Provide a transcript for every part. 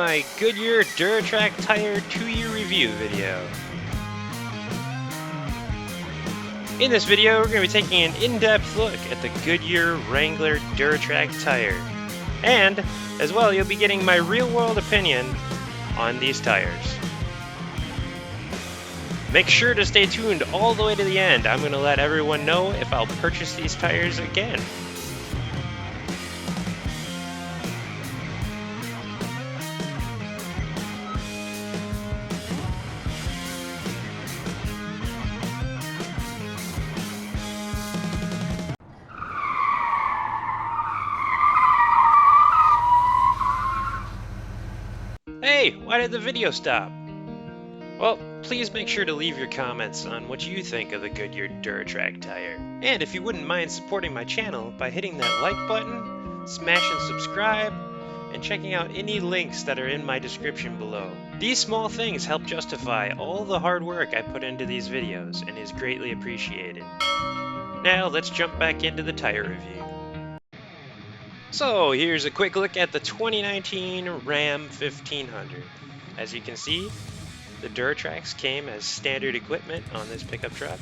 my Goodyear Duratrac tire 2-year review video. In this video, we're going to be taking an in-depth look at the Goodyear Wrangler Duratrac tire. And, as well, you'll be getting my real-world opinion on these tires. Make sure to stay tuned all the way to the end. I'm going to let everyone know if I'll purchase these tires again. Hey, why did the video stop? Well, please make sure to leave your comments on what you think of the Goodyear Duratrac tire. And if you wouldn't mind supporting my channel by hitting that like button, smashing subscribe, and checking out any links that are in my description below. These small things help justify all the hard work I put into these videos and is greatly appreciated. Now let's jump back into the tire review. So here's a quick look at the 2019 Ram 1500. As you can see, the Duratracs came as standard equipment on this pickup truck.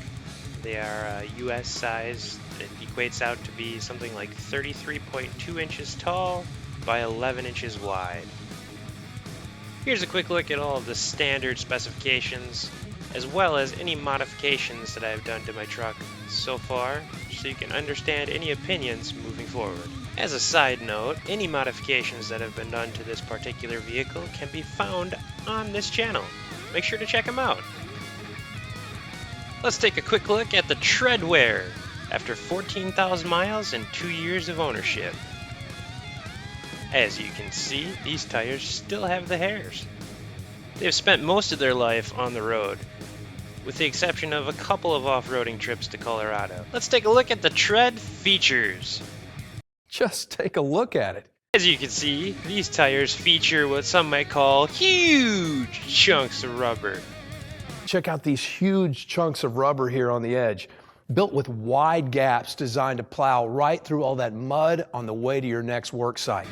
They are US size. It equates out to be something like 33.2 inches tall by 11 inches wide. Here's a quick look at all of the standard specifications, as well as any modifications that I've done to my truck so far, so you can understand any opinions moving forward. As a side note, any modifications that have been done to this particular vehicle can be found on this channel. Make sure to check them out. Let's take a quick look at the tread wear after 14,000 miles and 2 years of ownership. As you can see, these tires still have the hairs. They've spent most of their life on the road, with the exception of a couple of off-roading trips to Colorado. Let's take a look at the tread features. Just take a look at it. As you can see, these tires feature what some might call huge chunks of rubber. Check out these huge chunks of rubber here on the edge, built with wide gaps designed to plow right through all that mud on the way to your next work site.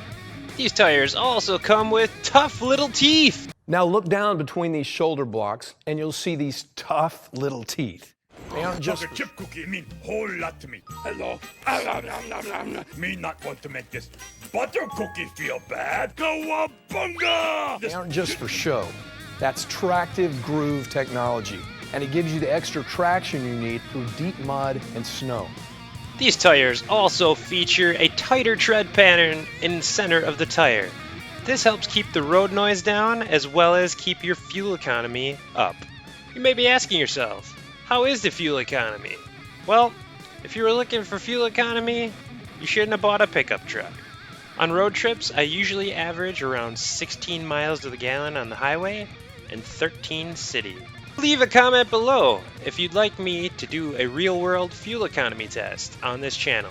These tires also come with tough little teeth. Now look down between these shoulder blocks and you'll see these tough little teeth. They aren't just... chip cookie mean whole lot to me. Hello? Me not want to make this butter cookie feel bad. Cowabunga! They aren't just for show. That's tractive groove technology, and it gives you the extra traction you need through deep mud and snow. These tires also feature a tighter tread pattern in the center of the tire. This helps keep the road noise down as well as keep your fuel economy up. You may be asking yourself, how is the fuel economy? Well, if you were looking for fuel economy, you shouldn't have bought a pickup truck. On road trips, I usually average around 16 miles to the gallon on the highway and 13 city. Leave a comment below if you'd like me to do a real-world fuel economy test on this channel.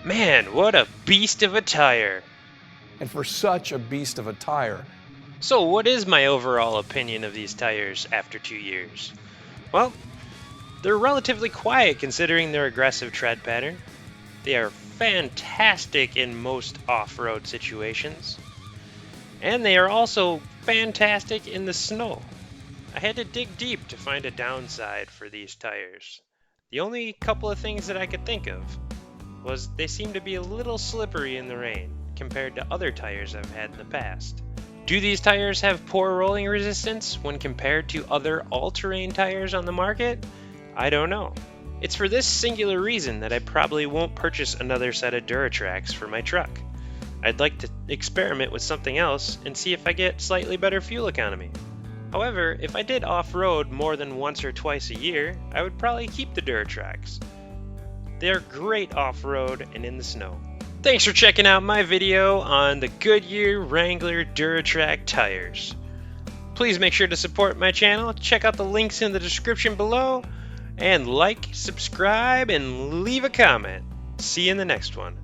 Man, what a beast of a tire! And for such a beast of a tire. So what is my overall opinion of these tires after 2 years? Well, they're relatively quiet considering their aggressive tread pattern. They are fantastic in most off-road situations. And they are also fantastic in the snow. I had to dig deep to find a downside for these tires. The only couple of things that I could think of was they seem to be a little slippery in the rain compared to other tires I've had in the past. Do these tires have poor rolling resistance when compared to other all-terrain tires on the market? I don't know. It's for this singular reason that I probably won't purchase another set of Duratracs for my truck. I'd like to experiment with something else and see if I get slightly better fuel economy. However, if I did off-road more than once or twice a year, I would probably keep the Duratracs. They're great off-road and in the snow. Thanks for checking out my video on the Goodyear Wrangler Duratrac tires. Please make sure to support my channel, check out the links in the description below, and like, subscribe, and leave a comment. See you in the next one.